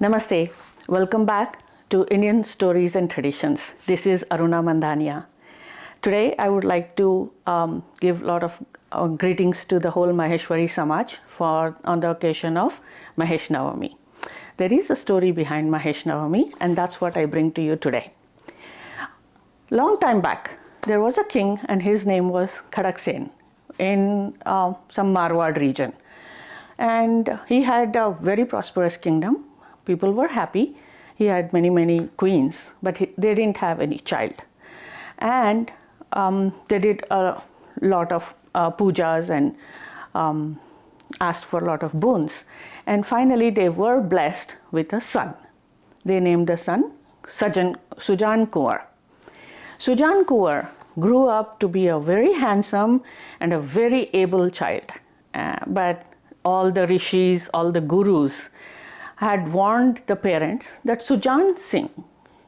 Namaste. Welcome back to Indian Stories and Traditions. This is Aruna Mandania. Today I would like to give a lot of greetings to the whole Maheshwari Samaj on the occasion of Mahesh Navami. There is a story behind Mahesh Navami, and that's what I bring to you today. Long time back, there was a king and his name was Khadaksen in some Marwad region. And he had a very prosperous kingdom. People were happy. He had many queens, but they didn't have any child. And they did a lot of pujas and asked for a lot of boons. And finally, they were blessed with a son. They named the son Sujan Kunwar. Sujan Kunwar grew up to be a very handsome and a very able child. But all the rishis, all the gurus had warned the parents that Sujan Singh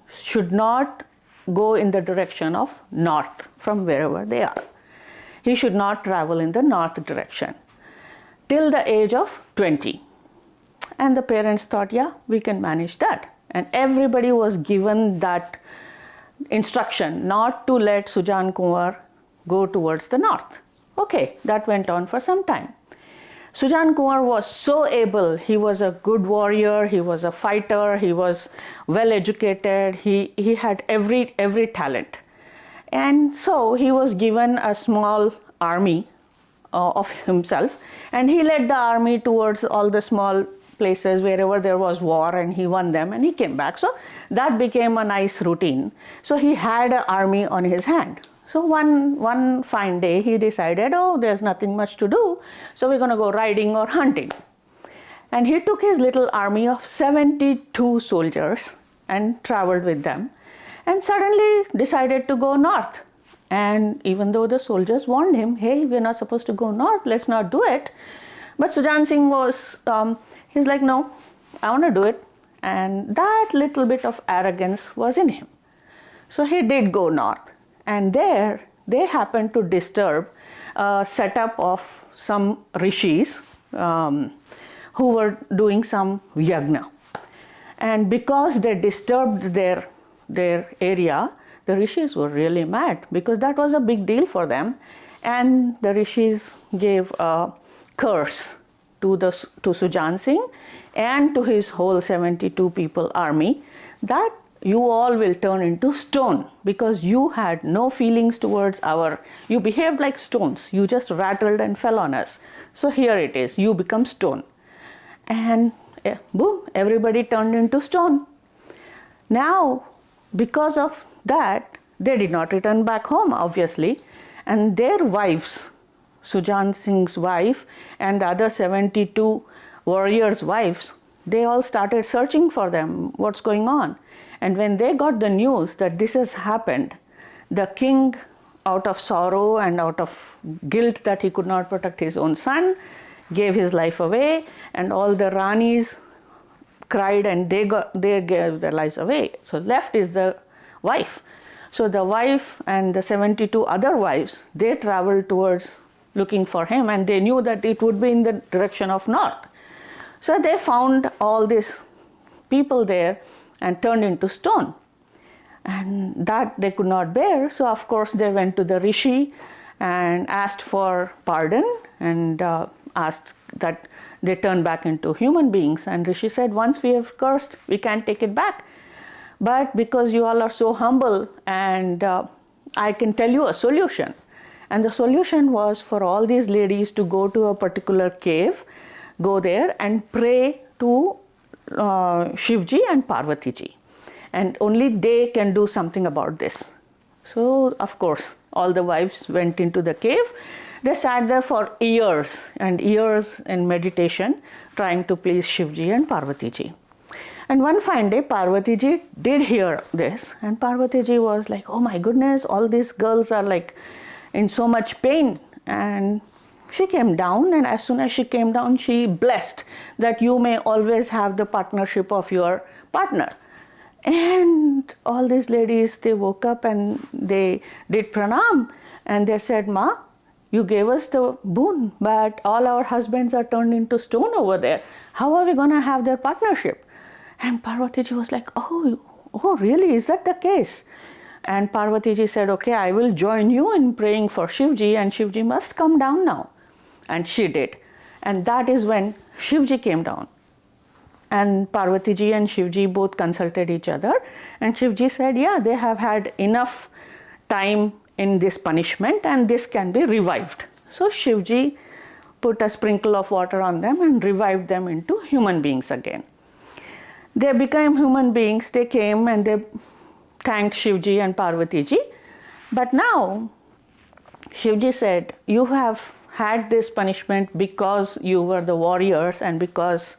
should not go in the direction of north from wherever they are. He should not travel in the north direction till the age of 20. And the parents thought, yeah, we can manage that. And everybody was given that instruction not to let Sujan Kunwar go towards the north. Okay, that went on for some time. Sujan Kunwar was so able. He was a good warrior, he was a fighter, he was well educated, he had every talent. And so he was given a small army of himself, and he led the army towards all the small places wherever there was war, and he won them and he came back. So that became a nice routine. So he had an army on his hand. So one fine day he decided, oh, there's nothing much to do, so we're going to go riding or hunting. And he took his little army of 72 soldiers and traveled with them, and suddenly decided to go north. And even though the soldiers warned him, hey, we're not supposed to go north, let's not do it. But Sujan Singh was, he's like, no, I want to do it. And that little bit of arrogance was in him. So he did go north. And there they happened to disturb a setup of some rishis who were doing some yagna. And because they disturbed their area, the rishis were really mad because that was a big deal for them. And the rishis gave a curse to Sujan Singh and to his whole 72 people army that you all will turn into stone because you had no feelings towards you behaved like stones. You just rattled and fell on us. So here it is, you become stone. And boom, everybody turned into stone. Now, because of that, they did not return back home, obviously. And their wives, Sujan Singh's wife and the other 72 warriors' wives, they all started searching for them, what's going on. And when they got the news that this has happened, the king, out of sorrow and out of guilt that he could not protect his own son, gave his life away, and all the Ranis cried and they gave their lives away. So left is the wife. So the wife and the 72 other wives, they traveled towards looking for him, and they knew that it would be in the direction of north. So they found all these people there and turned into stone. And that they could not bear. So of course they went to the rishi and asked for pardon and asked that they turn back into human beings. And rishi said, once we have cursed, we can't take it back. But because you all are so humble, and I can tell you a solution. And the solution was for all these ladies to go to a particular cave, go there and pray to Shivji and Parvati ji, and only they can do something about this. So of course all the wives went into the cave. They sat there for years and years in meditation, trying to please Shivji and Parvati ji. And one fine day Parvati ji did hear this, and Parvati ji was like, oh my goodness, all these girls are like in so much pain. And she came down, and as soon as she came down, she blessed that you may always have the partnership of your partner. And all these ladies, they woke up and they did pranam, and they said, Ma, you gave us the boon, but all our husbands are turned into stone over there. How are we going to have their partnership? And Parvatiji was like, oh, really? Is that the case? And Parvatiji said, okay, I will join you in praying for Shivji, and Shivji must come down now. And she did. And that is when Shivji came down. And Parvatiji and Shivji both consulted each other. And Shivji said, yeah, they have had enough time in this punishment and this can be revived. So Shivji put a sprinkle of water on them and revived them into human beings again. They became human beings. They came and they thanked Shivji and Parvatiji. But now Shivji said, you have had this punishment because you were the warriors and because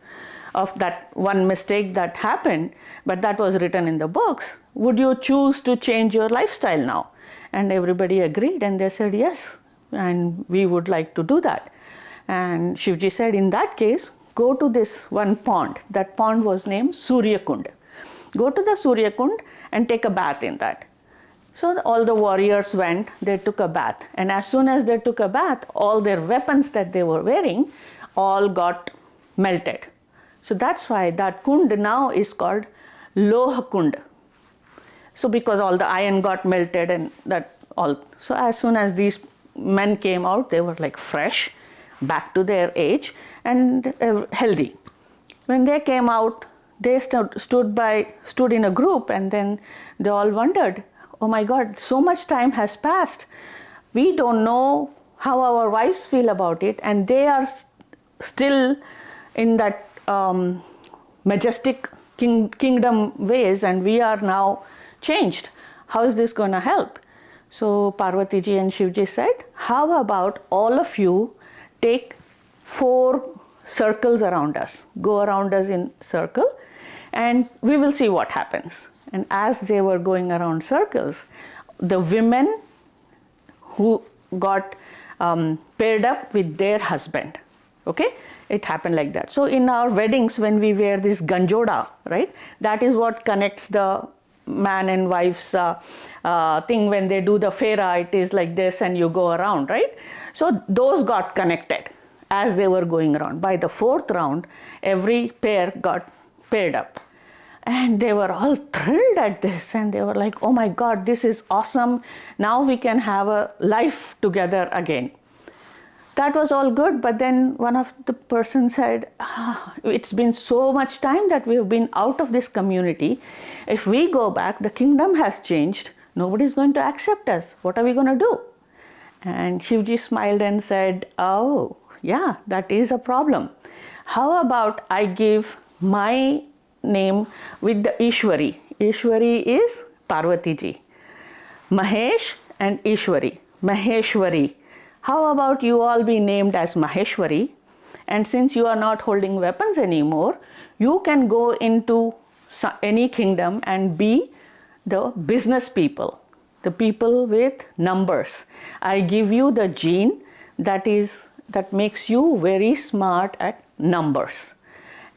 of that one mistake that happened, but that was written in the books. Would you choose to change your lifestyle now? And everybody agreed and they said yes, and we would like to do that. And Shivji said, in that case, go to this one pond. That pond was named Surya Kund. Go to the Surya Kund and take a bath in that. So all the warriors went, they took a bath. And as soon as they took a bath, all their weapons that they were wearing all got melted. So that's why that kund now is called Loha Kund. So because all the iron got melted and that all. So as soon as these men came out, they were like fresh, back to their age and healthy. When they came out, they stood in a group, and then they all wondered, oh my God, so much time has passed. We don't know how our wives feel about it, and they are still in that majestic kingdom ways, and we are now changed. How is this going to help? So Parvatiji and Shivji said, how about all of you take 4 circles around us, go around us in circle, and we will see what happens. And as they were going around circles, the women who got paired up with their husband, okay? It happened like that. So in our weddings, when we wear this ganjoda, right, that is what connects the man and wife's thing. When they do the fera, it is like this and you go around, right? So those got connected as they were going around. By the 4th round, every pair got paired up. And they were all thrilled at this, and they were like, oh my God, this is awesome. Now we can have a life together again. That was all good, but then one of the persons said, it's been so much time that we have been out of this community. If we go back, the kingdom has changed. Nobody's going to accept us. What are we going to do? And Shivji smiled and said, oh, yeah, that is a problem. How about I give my name with the Ishwari. Ishwari is Parvatiji. Mahesh and Ishwari. Maheshwari. How about you all be named as Maheshwari, and since you are not holding weapons anymore, you can go into any kingdom and be the business people, the people with numbers. I give you the gene that makes you very smart at numbers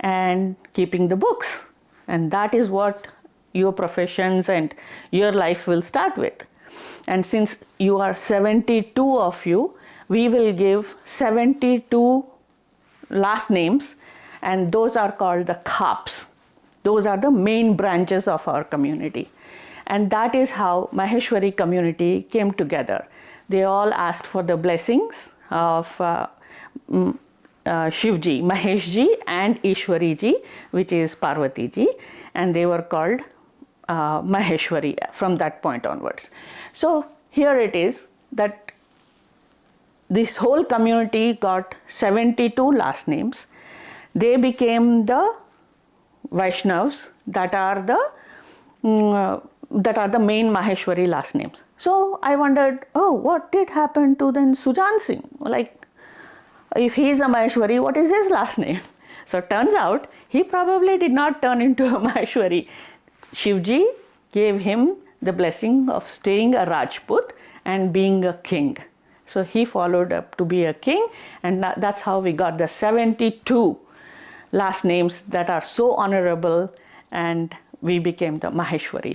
and keeping the books, and that is what your professions and your life will start with. And since you are 72 of you, we will give 72 last names, and those are called the Khaps. Those are the main branches of our community. And that is how Maheshwari community came together. They all asked for the blessings of Shivji, Maheshji and Ishwariji, which is Parvatiji, and they were called Maheshwari from that point onwards. So here it is that this whole community got 72 last names. They became the Vaishnavas that are the main Maheshwari last names. So I wondered, oh, what did happen to then Sujan Singh? Like, if he is a Maheshwari, what is his last name? So it turns out he probably did not turn into a Maheshwari. Shivji gave him the blessing of staying a Rajput and being a king. So he followed up to be a king, and that's how we got the 72 last names that are so honorable, and we became the Maheshwaris.